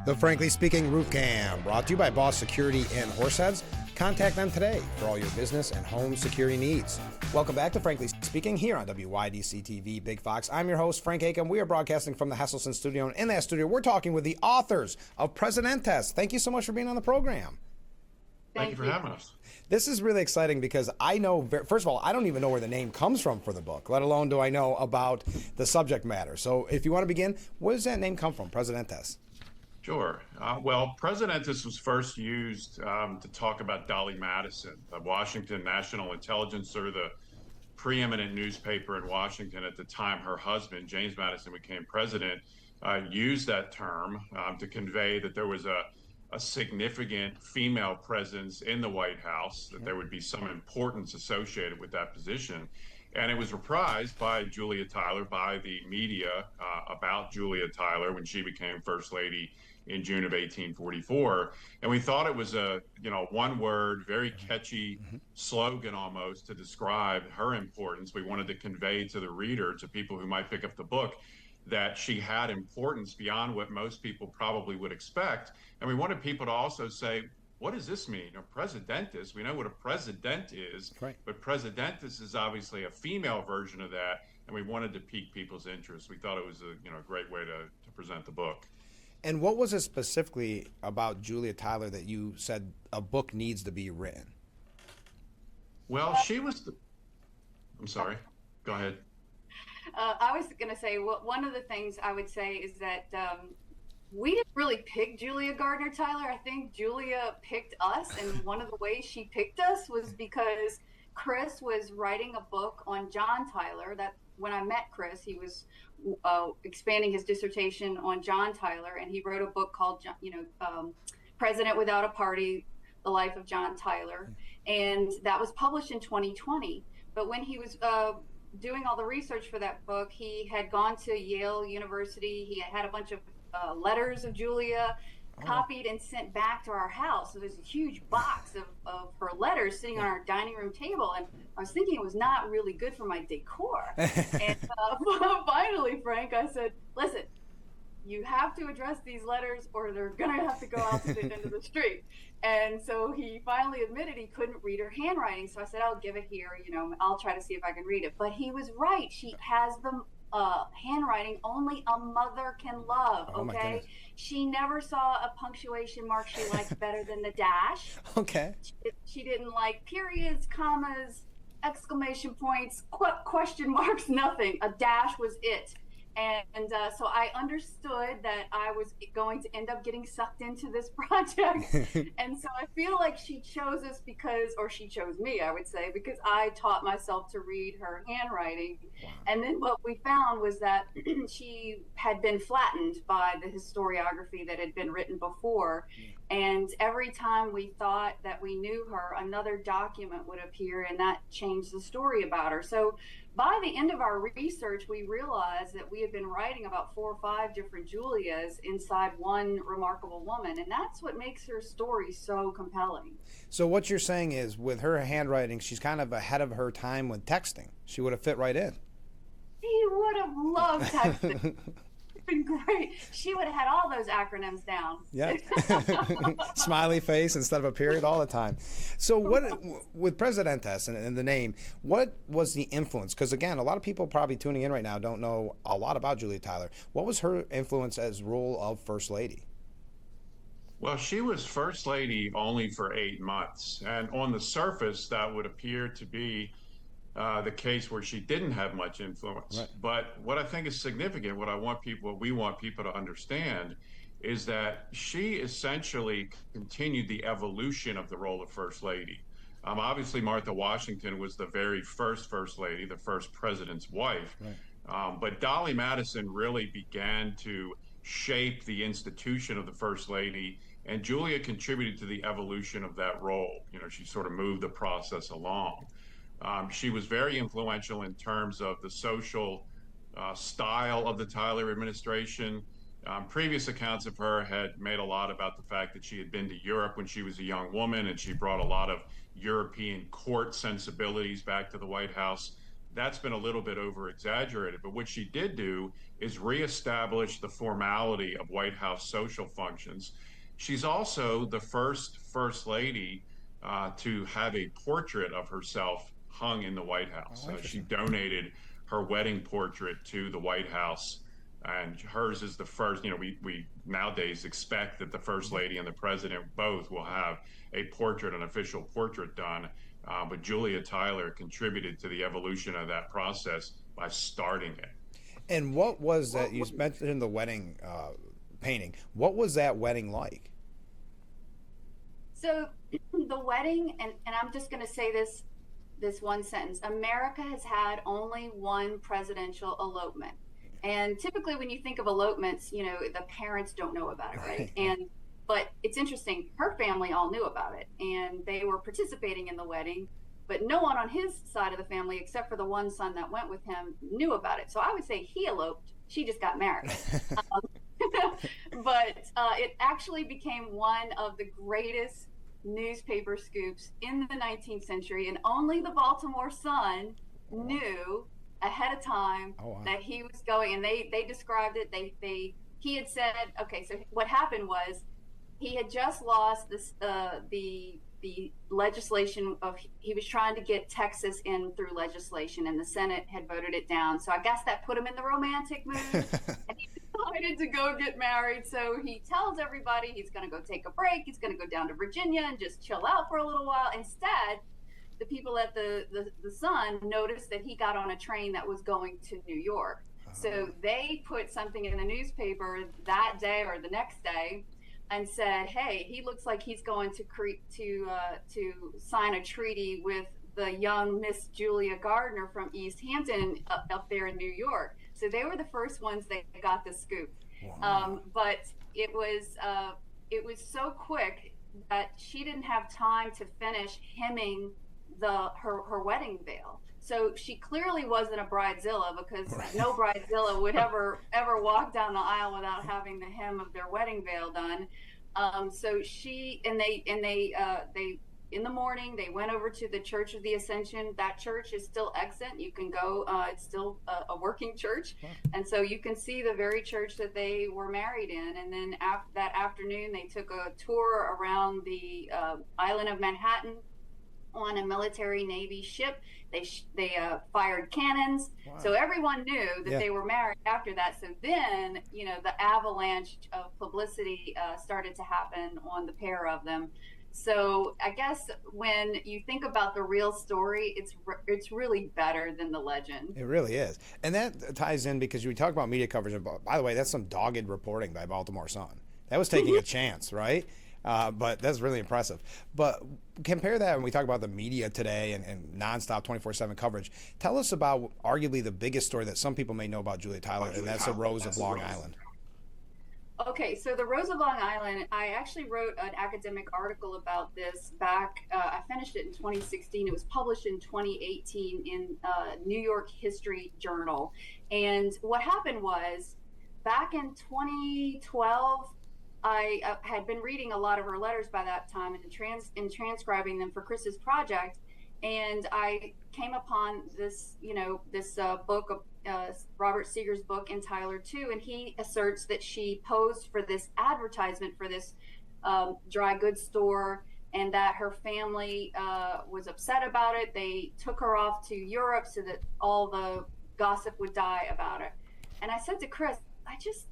The Frankly Speaking Roof Cam, brought to you by Boss Security in Horseheads. Contact them today for all your business and home security needs. Welcome back to Frankly Speaking here on WYDC TV Big Fox. I'm your host, Frank Acomb. We are broadcasting from the Hesselson studio, and in that studio, we're talking with the authors of Presidentess. Thank you so much for being on the program. Thank you for having us. This is really exciting because I know, first of all, I don't even know where the name comes from for the book, let alone do I know about the subject matter. So if you want to begin, where does that name come from, Presidentess? Sure. Well, Presidentess was first used to talk about Dolly Madison, the Washington National Intelligencer, the preeminent newspaper in Washington at the time. Her husband, James Madison, became president, used that term to convey that there was a significant female presence in the White House, that there would be some importance associated with that position. And it was reprised by Julia Tyler, by the media, about Julia Tyler when she became First Lady in June of 1844. And we thought it was a, one word, very catchy slogan almost to describe her importance. We wanted to convey to the reader, to people who might pick up the book, that she had importance beyond what most people probably would expect. And we wanted people to also say, what does this mean? A presidentess, we know what a president is, right, but presidentess is obviously a female version of that, and we wanted to pique people's interest. We thought it was a great way to present the book. And what was it specifically about Julia Tyler that you said a book needs to be written? Well, she was I'm sorry, go ahead. I was going to say, one of the things I would say is that we didn't really pick Julia Gardner Tyler. I think Julia picked us, and one of the ways she picked us was because Chris was writing a book on John Tyler. That when I met Chris, he was expanding his dissertation on John Tyler, and he wrote a book called, President Without a Party, The Life of John Tyler, and that was published in 2020. But when he was doing all the research for that book, he had gone to Yale University. He had a bunch of letters of Julia copied and sent back to our house. So there's a huge box of her letters sitting on our dining room table. And I was thinking it was not really good for my decor. And finally, Frank, I said, listen, you have to address these letters or they're going to have to go out to the end of the street. And so he finally admitted he couldn't read her handwriting. So I said, I'll give it here. I'll try to see if I can read it. But he was right. She has the handwriting only a mother can love. Okay. She never saw a punctuation mark she liked better than the dash. Okay. She didn't like periods, commas, exclamation points, question marks, nothing. A dash was it. And so I understood that I was going to end up getting sucked into this project. And so I feel like she chose us or she chose me, I would say, because I taught myself to read her handwriting. Wow. And then what we found was that she had been flattened by the historiography that had been written before. And every time we thought that we knew her, another document would appear, and that changed the story about her. So by the end of our research, we realized that we had been writing about 4 or 5 different Julias inside one remarkable woman. And that's what makes her story so compelling. So what you're saying is, with her handwriting, she's kind of ahead of her time with texting. She would have fit right in. She would have loved texting. Been great. She would have had all those acronyms down. Yeah. Smiley face instead of a period all the time. So what, with Presidentess and the name, what was the influence? Because again, a lot of people probably tuning in right now don't know a lot about Julia Tyler. What was her influence as role of First Lady? Well, she was First Lady only for 8 months. And on the surface, that would appear to be the case where she didn't have much influence. Right. But what I think is significant, what we want people to understand, is that she essentially continued the evolution of the role of First Lady. Obviously, Martha Washington was the very first First Lady, the first president's wife. Right. But Dolly Madison really began to shape the institution of the First Lady, and Julia contributed to the evolution of that role. She sort of moved the process along. She was very influential in terms of the social style of the Tyler administration. Previous accounts of her had made a lot about the fact that she had been to Europe when she was a young woman, and she brought a lot of European court sensibilities back to the White House. that's been a little bit over exaggerated. But what she did do is reestablish the formality of White House social functions. She's also the first lady to have a portrait of herself hung in the White House. She donated her wedding portrait to the White House, and hers is the first. You know, we nowadays expect that the first lady and the president both will have a portrait, an official portrait done. But Julia Tyler contributed to the evolution of that process by starting it. And what was that? You mentioned the wedding painting. What was that wedding like? So the wedding, and I'm just going to say this one sentence: America has had only one presidential elopement. And typically when you think of elopements, you know, the parents don't know about it, right? But it's interesting, her family all knew about it, and they were participating in the wedding, but no one on his side of the family, except for the one son that went with him, knew about it. So I would say he eloped, she just got married. But it actually became one of the greatest newspaper scoops in the 19th century, and only the Baltimore Sun knew ahead of time that he was going, and they described it. He had said, okay, so what happened was he had just lost this the legislation of, he was trying to get Texas in through legislation, and the Senate had voted it down. So I guess that put him in the romantic mood, and he decided to go get married. So he tells everybody he's going to go take a break. He's going to go down to Virginia and just chill out for a little while. Instead, the people at the Sun noticed that he got on a train that was going to New York. So they put something in the newspaper that day or the next day and said, hey, he looks like he's going to sign a treaty with the young Miss Julia Gardner from East Hampton up there in New York. So they were the first ones that got the scoop. Wow. But it was so quick that she didn't have time to finish hemming her wedding veil. So she clearly wasn't a bridezilla, because no bridezilla would ever walk down the aisle without having the hem of their wedding veil done. So she and they in the morning they went over to the Church of the Ascension. That church is still extant. You can go. It's still a working church, and so you can see the very church that they were married in. And then that afternoon, they took a tour around the island of Manhattan on a military Navy ship. They fired cannons. Wow. So everyone knew that they were married after that. So then, you know, the avalanche of publicity started to happen on the pair of them. So I guess when you think about the real story, it's really better than the legend. It really is. And that ties in because we talk about media coverage. By the way, that's some dogged reporting by Baltimore Sun. That was taking a chance, right? But that's really impressive. But compare that when we talk about the media today and nonstop 24/7 coverage. Tell us about arguably the biggest story that some people may know about Julia Tyler, and that's the Rose of Long Island. Okay, so the Rose of Long Island, I actually wrote an academic article about this back, I finished it in 2016. It was published in 2018 in New York History Journal. And what happened was, back in 2012, I had been reading a lot of her letters by that time and transcribing them for Chris's project, and I came upon this, this book, Robert Seeger's book, In Tyler Too, and he asserts that she posed for this advertisement for this dry goods store, and that her family was upset about it. They took her off to Europe so that all the gossip would die about it. And I said to Chris, I just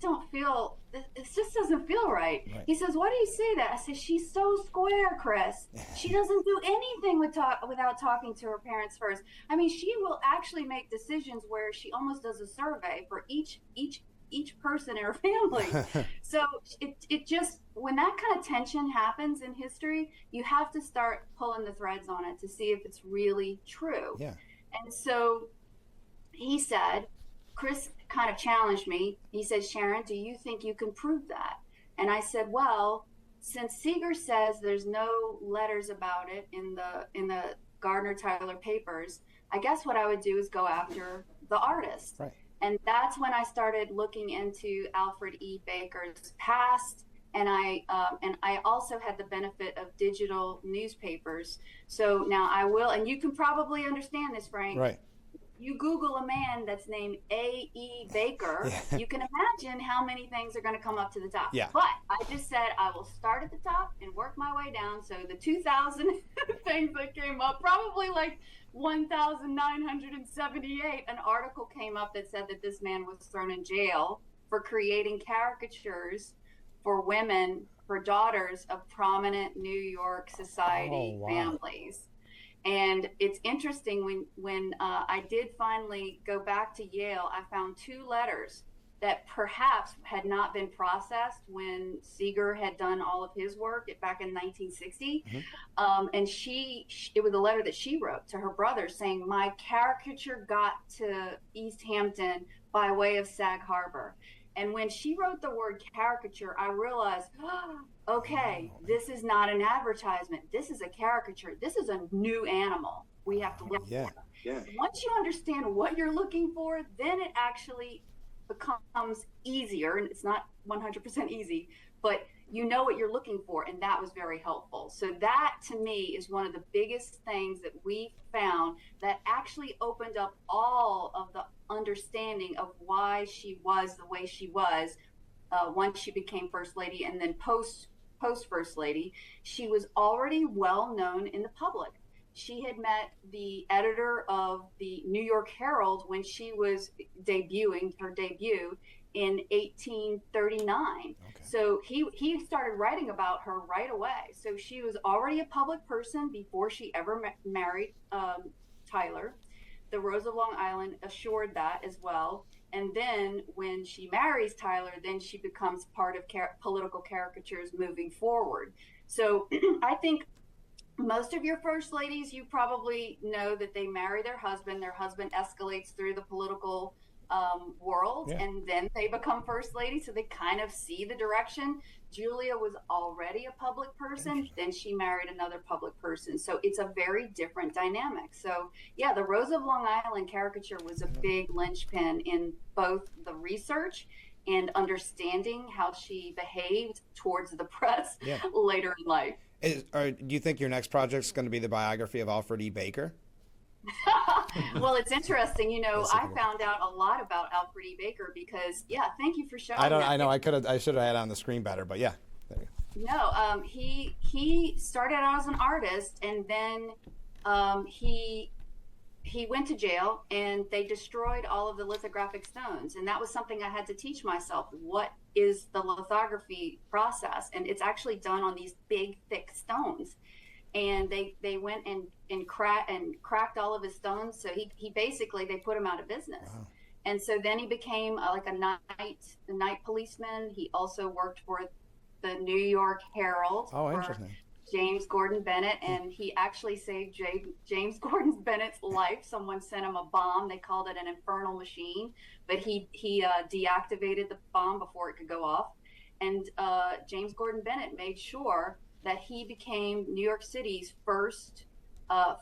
don't feel, it just doesn't feel right. He says, why do you say that? I said, she's so square, Chris. She doesn't do anything without talking to her parents first. I mean, she will actually make decisions where she almost does a survey for each person in her family. So it just, when that kind of tension happens in history, you have to start pulling the threads on it to see if it's really true. Yeah. And so he said, Chris kind of challenged me. He said, Sharon, do you think you can prove that? And I said, well, since Seeger says there's no letters about it in the Gardner-Tyler papers, I guess what I would do is go after the artist. Right. And that's when I started looking into Alfred E. Baker's past. And I also had the benefit of digital newspapers. So now I will, and you can probably understand this, Frank. Right. you Google a man that's named A.E. Baker, Yeah. you can imagine how many things are going to come up to the top. Yeah. But I just said I will start at the top and work my way down. So the 2,000 things that came up, probably like 1,978, an article came up that said that this man was thrown in jail for creating caricatures for women, for daughters of prominent New York society families. And it's interesting when I did finally go back to Yale, I found 2 letters that perhaps had not been processed when Seeger had done all of his work back in 1960. And it was a letter that she wrote to her brother saying, my caricature got to East Hampton by way of Sag Harbor. And when she wrote the word caricature, I realized, okay, this is not an advertisement. This is a caricature. This is a new animal we have to look for. Yeah. Once you understand what you're looking for, then it actually becomes easier. And it's not 100% easy, but you know what you're looking for. And that was very helpful. So that to me is one of the biggest things that we found that actually opened up all of the understanding of why she was the way she was once she became First Lady, and then post First Lady. She was already well known in the public. She had met the editor of the New York Herald when she was debuting her debut in 1839. Okay. So he started writing about her right away. So she was already a public person before she ever married Tyler. The Rose of Long Island assured that as well. And then when she marries Tyler, then she becomes part of political caricatures moving forward. So I think most of your first ladies, you probably know that they marry their husband escalates through the political world, and then they become first lady, so they kind of see the direction. Julia was already a public person, then she married another public person, so it's a very different dynamic. So yeah, the Rose of Long Island caricature was a big linchpin in both the research and understanding how she behaved towards the press later in life. Do you think your next project is going to be the biography of Alfred E. Baker? Well, it's interesting. You know, I found out a lot about Alfred E. Baker because, thank you for showing I that. I know. I should have had it on the screen better, but yeah. There you go. No, he started out as an artist, and then he went to jail, and they destroyed all of the lithographic stones, and that was something I had to teach myself. What is the lithography process? And it's actually done on these big, thick stones. And they went and cracked all of his stones. So he basically, they put him out of business. Wow. And so then he became like a night policeman. He also worked for the New York Herald. Oh, interesting. James Gordon Bennett, and he actually saved James Gordon Bennett's life. Someone sent him a bomb. They called it an infernal machine, but he deactivated the bomb before it could go off. And James Gordon Bennett made sure that he became New York City's first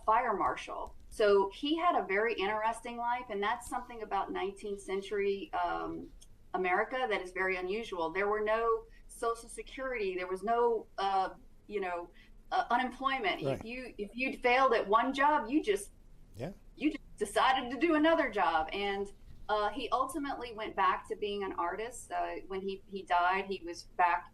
fire marshal. So he had a very interesting life, and that's something about 19th century America that is very unusual. There were no Social Security. There was no, unemployment. Right. If you failed at one job, you just decided to do another job. And he ultimately went back to being an artist. When he died, he was back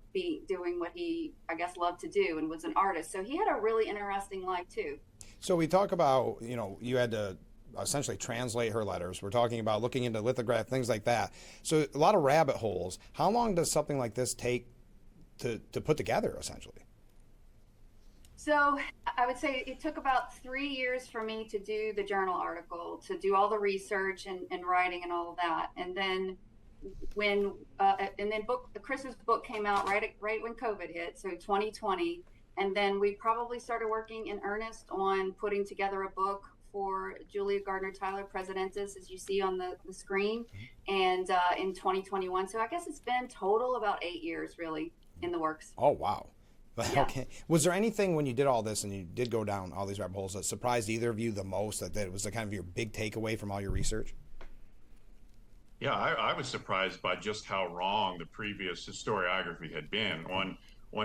doing what he, I guess, loved to do, and was an artist. So he had a really interesting life too. So we talk about, you had to essentially translate her letters. We're talking about looking into lithograph, things like that. So a lot of rabbit holes. How long does something like this take to put together, essentially? So I would say it took about 3 years for me to do the journal article, to do all the research and writing and all of that. And then Chris's book came out right when COVID hit, so 2020. And then we probably started working in earnest on putting together a book for Julia Gardner Tyler, Presidentess, as you see on the screen, and in 2021. So I guess it's been total about 8 years, really, in the works. Oh, wow. Yeah. Okay. Was there anything when you did all this and you did go down all these rabbit holes that surprised either of you the most, that it was the kind of your big takeaway from all your research? Yeah, I was surprised by just how wrong the previous historiography had been on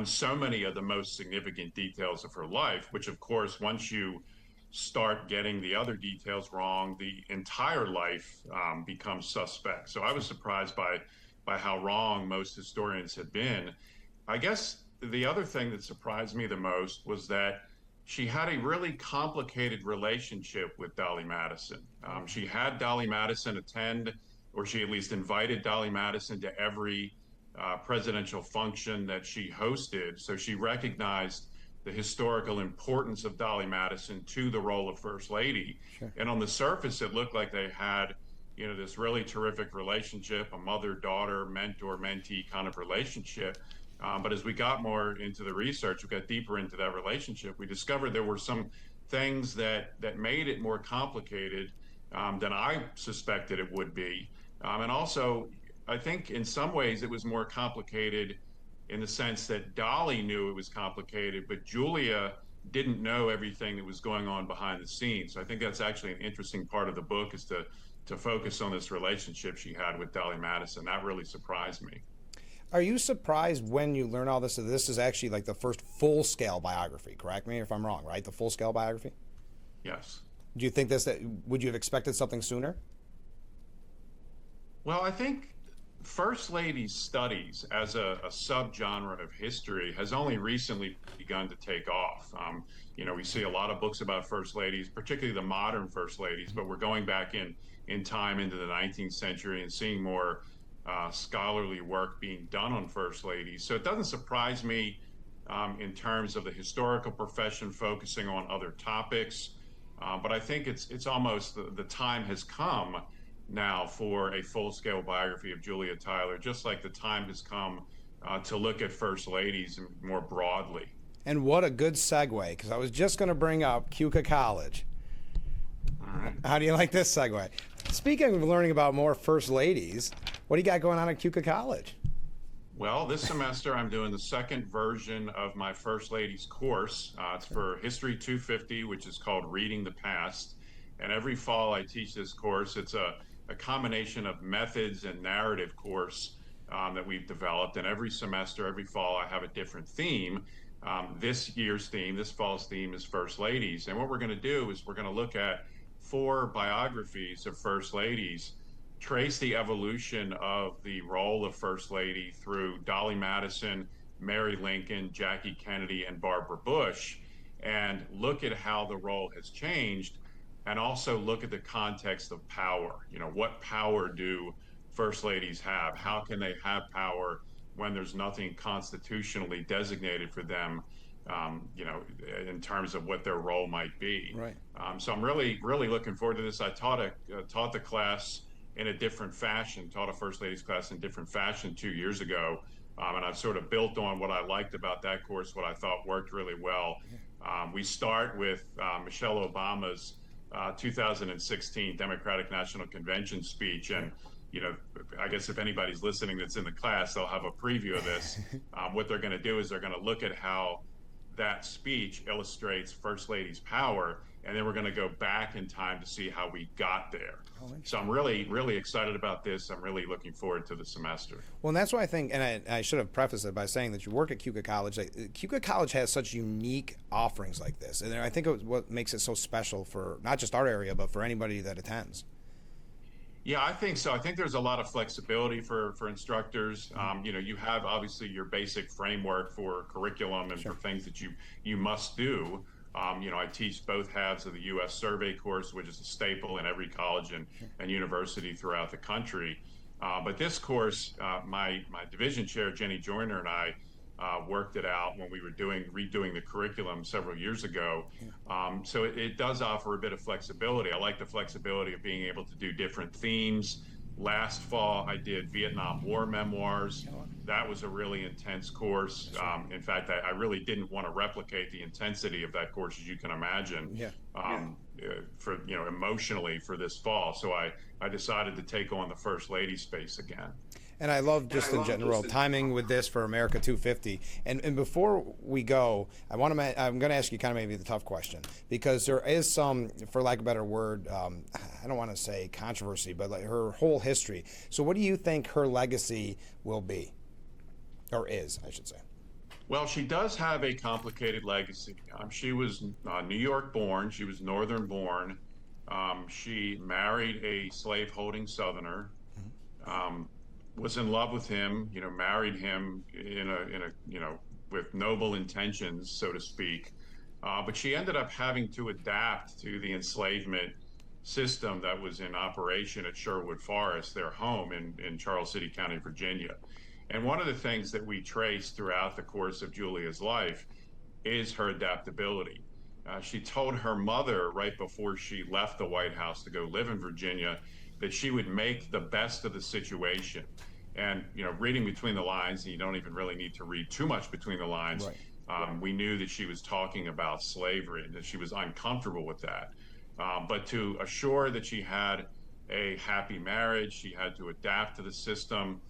so many of the most significant details of her life, which, of course, once you start getting the other details wrong, the entire life becomes suspect. So I was surprised by how wrong most historians had been. I guess the other thing that surprised me the most was that she had a really complicated relationship with Dolly Madison. She had Dolly Madison attend, or she at least invited Dolly Madison to every presidential function that she hosted. So she recognized the historical importance of Dolly Madison to the role of First Lady. Sure. And on the surface, it looked like they had, this really terrific relationship, a mother-daughter, mentor-mentee kind of relationship. But as we got more into the research, we got deeper into that relationship, we discovered there were some things that made it more complicated than I suspected it would be. And also, I think in some ways it was more complicated in the sense that Dolly knew it was complicated, but Julia didn't know everything that was going on behind the scenes. So I think that's actually an interesting part of the book, is to focus on this relationship she had with Dolly Madison. That really surprised me. Are you surprised when you learn all this? So this is actually like the first full-scale biography, correct me if I'm wrong, right? The full-scale biography? Yes. Do you think would you have expected something sooner? Well, I think First Lady's studies as a subgenre of history has only recently begun to take off. We see a lot of books about First Ladies, particularly the modern First Ladies, but we're going back in time into the 19th century and seeing more scholarly work being done on First Ladies. So it doesn't surprise me in terms of the historical profession focusing on other topics, but I think it's almost the time has come now for a full-scale biography of Julia Tyler, just like the time has come to look at First Ladies more broadly. And what a good segue, because I was just going to bring up Keuka College. All right. How do you like this segue? Speaking of learning about more First Ladies, what do you got going on at Keuka College? Well, this semester I'm doing the second version of my First Ladies course. It's for History 250, which is called Reading the Past. And every fall I teach this course. It's a combination of methods and narrative course that we've developed. And every semester, every fall, I have a different theme. This fall's theme is First Ladies. And what we're going to do is we're going to look at 4 biographies of First Ladies, trace the evolution of the role of First Lady through Dolly Madison, Mary Lincoln, Jackie Kennedy, and Barbara Bush, and look at how the role has changed, and also look at the context of power. What power do First Ladies have? How can they have power when there's nothing constitutionally designated for them, in terms of what their role might be? Right. So I'm really, really looking forward to this. I taught the class in a different fashion, taught a First Ladies class in different fashion 2 years ago. And I've sort of built on what I liked about that course, what I thought worked really well. We start with Michelle Obama's 2016 Democratic National Convention speech. And, I guess if anybody's listening that's in the class, they'll have a preview of this. What they're going to do is they're going to look at how that speech illustrates First Lady's power, and then we're going to go back in time to see how we got there. So I'm really, really excited about this. I'm really looking forward to the semester. Well, and that's why I think, and I should have prefaced it by saying that you work at Keuka College. Keuka College has such unique offerings like this, and I think it's what makes it so special for not just our area, but for anybody that attends. Yeah, I think so. I think there's a lot of flexibility for instructors. You have obviously your basic framework for curriculum and for things that you must do. I teach both halves of the U.S. survey course, which is a staple in every college and university throughout the country. But this course, my division chair, Jenny Joyner, and I worked it out when we were redoing the curriculum several years ago. So it does offer a bit of flexibility. I like the flexibility of being able to do different themes. Last fall, I did Vietnam War memoirs. That was a really intense course. In fact, I really didn't want to replicate the intensity of that course, as you can imagine, for emotionally for this fall. So I decided to take on the First Lady space again. And I love just in general timing with this for America 250. And before we go, I'm going to ask you kind of maybe the tough question, because there is some, for lack of a better word, I don't want to say controversy, but like her whole history. So what do you think her legacy will be, or is, I should say? Well, she does have a complicated legacy. She was New York born. She was Northern born. She married a slave-holding Southerner. Um, was in love with him. Married him in a with noble intentions, so to speak. But she ended up having to adapt to the enslavement system that was in operation at Sherwood Forest, their home in Charles City County, Virginia. And one of the things that we trace throughout the course of Julia's life is her adaptability. She told her mother right before she left the White House to go live in Virginia that she would make the best of the situation. And, reading between the lines, and you don't even really need to read too much between the lines, right. We knew that she was talking about slavery and that she was uncomfortable with that. But to assure that she had a happy marriage, she had to adapt to the system.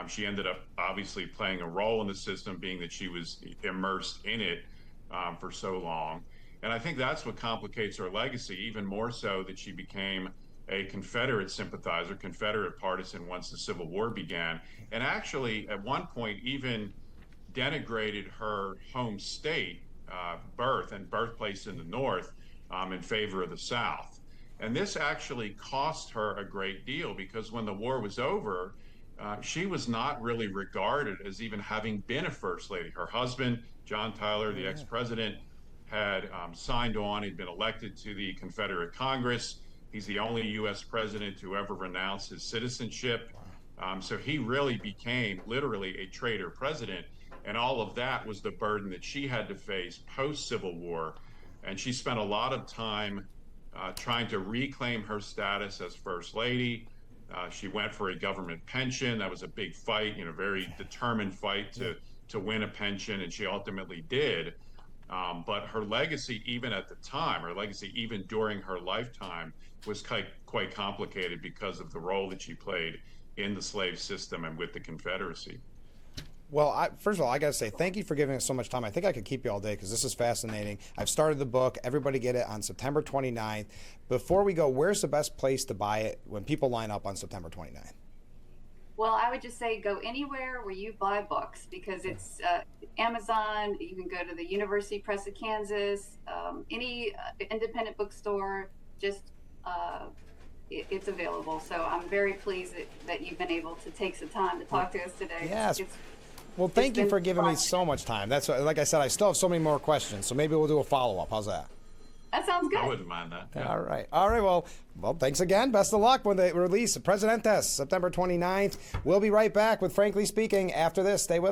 She ended up obviously playing a role in the system, being that she was immersed in it for so long. And I think that's what complicates her legacy, even more so that she became a Confederate sympathizer, Confederate partisan once the Civil War began, and actually at one point even denigrated her home state, birth and birthplace in the North, in favor of the South. And this actually cost her a great deal, because when the war was over, she was not really regarded as even having been a first lady. Her husband, John Tyler, the ex-president, had signed on. He'd been elected to the Confederate Congress. He's the only U.S. president to ever renounce his citizenship. So he really became literally a traitor president. And all of that was the burden that she had to face post-Civil War. And she spent a lot of time trying to reclaim her status as First Lady. She went for a government pension. That was a big fight, very determined fight to win a pension, and she ultimately did. But her legacy, even at the time, her legacy even during her lifetime, was quite complicated because of the role that she played in the slave system and with the Confederacy. Well, first of all, I got to say thank you for giving us so much time. I think I could keep you all day because this is fascinating. I've started the book. Everybody get it on September 29th. Before we go, where's the best place to buy it when people line up on September 29th? Well, I would just say go anywhere where you buy books, because it's Amazon. You can go to the University Press of Kansas, any independent bookstore. Just it's available. So I'm very pleased that you've been able to take some time to talk to us today. Yes. Well, thank you for giving me so much time. That's like I said, I still have so many more questions. So maybe we'll do a follow-up. How's that? That sounds good. I wouldn't mind that. Yeah. All right. Well, thanks again. Best of luck when they release Presidentess, September 29th. We'll be right back with Frankly Speaking after this. Stay with us.